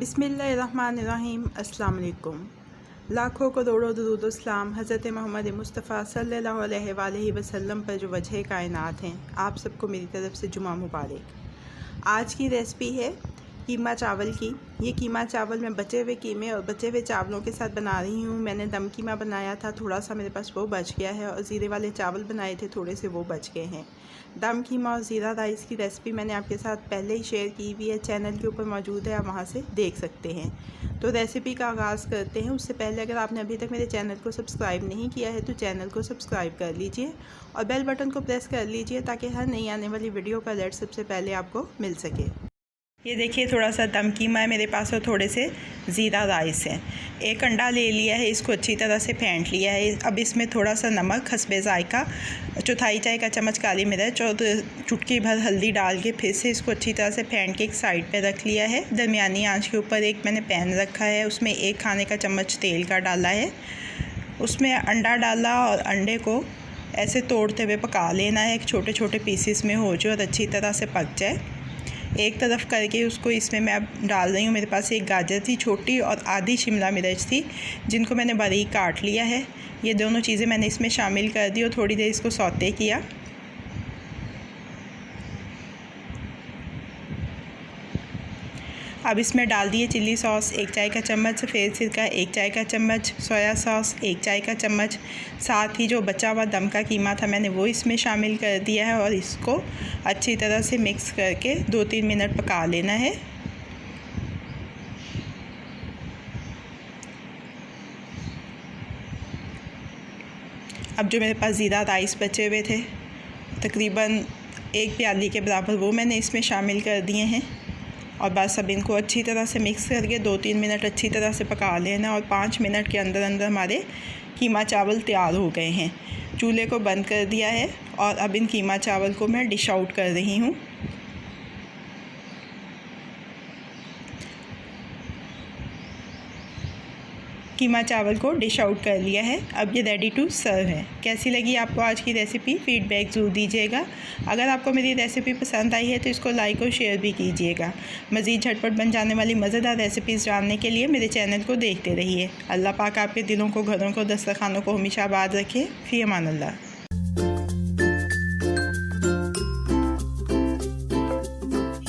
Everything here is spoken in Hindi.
बिस्मिल्लाहिर्रहमानिर्रहीम। अस्सलाम वालेकुम। लाखों करोड़ों दुरूद सलाम हज़रत मोहम्मद मुस्तफ़ा सल्लल्लाहु अलैहि वसल्लम पर जो वजह कायनात हैं, आप सबको मेरी तरफ़ से जुमा मुबारक। आज की रेसिपी है कीमा चावल की। ये कीमा चावल मैं बचे हुए कीमे और बचे हुए चावलों के साथ बना रही हूँ। मैंने दम कीमा बनाया था, थोड़ा सा मेरे पास वो बच गया है, और ज़ीरे वाले चावल बनाए थे, थोड़े से वो बच गए हैं। दम कीमा और ज़ीरा राइस की रेसिपी मैंने आपके साथ पहले ही शेयर की हुई है, चैनल के ऊपर मौजूद है, आप वहाँ से देख सकते हैं। तो रेसिपी का आगाज़ करते हैं। उससे पहले अगर आपने अभी तक मेरे चैनल को सब्सक्राइब नहीं किया है तो चैनल को सब्सक्राइब कर लीजिए और बेल बटन को प्रेस कर लीजिए ताकि हर नई आने वाली वीडियो का अलर्ट सबसे पहले आपको मिल सके। ये देखिए, थोड़ा सा दम कीमा है मेरे पास और थोड़े से ज़ीरा राइस है। एक अंडा ले लिया है, इसको अच्छी तरह से फेंट लिया है। अब इसमें थोड़ा सा नमक, हस्बे जायका, चौथाई चाय का चम्मच काली मिर्च और चुटकी भर हल्दी डाल के फिर से इसको अच्छी तरह से फेंट के एक साइड पे रख लिया है। दरमियानी आंच के ऊपर एक मैंने पैन रखा है, उसमें 1 खाने का चम्मच तेल का डाला है। उसमें अंडा डाला और अंडे को ऐसे तोड़ते हुए पका लेना है, छोटे छोटे पीसेस में हो जाए और अच्छी तरह से पक जाए। एक तरफ करके उसको इसमें मैं अब डाल रही हूँ। मेरे पास एक गाजर थी छोटी और आधी शिमला मिर्च थी, जिनको मैंने बारीक काट लिया है। ये दोनों चीज़ें मैंने इसमें शामिल कर दी और थोड़ी देर इसको सौते किया। अब इसमें डाल दिए चिल्ली सॉस 1 चाय का चम्मच, सफ़ेद सिरका 1 चाय का चम्मच, सोया सॉस 1 चाय का चम्मच, साथ ही जो बचा हुआ दम का कीमा था मैंने वो इसमें शामिल कर दिया है और इसको अच्छी तरह से मिक्स करके 2-3 मिनट पका लेना है। अब जो मेरे पास ज़ीरा राइस बचे हुए थे, तकरीबन 1 प्याली के बराबर, वो मैंने इसमें शामिल कर दिए हैं और बस अब इनको अच्छी तरह से मिक्स करके 2-3 मिनट अच्छी तरह से पका लेना और 5 मिनट के अंदर अंदर हमारे कीमा चावल तैयार हो गए हैं। चूल्हे को बंद कर दिया है और अब इन कीमा चावल को मैं डिश आउट कर रही हूँ। कीमा चावल को डिश आउट कर लिया है, अब ये रेडी टू सर्व है। कैसी लगी आपको आज की रेसिपी, फ़ीडबैक ज़रूर दीजिएगा। अगर आपको मेरी रेसिपी पसंद आई है तो इसको लाइक और शेयर भी कीजिएगा। मज़ीद झटपट बन जाने वाली मज़ेदार रेसिपीज़ जानने के लिए मेरे चैनल को देखते रहिए। अल्लाह पाक आपके दिलों को, घरों को, दस्तरखानों को हमेशा आबाद रखे। फ़ी अमान अल्लाह।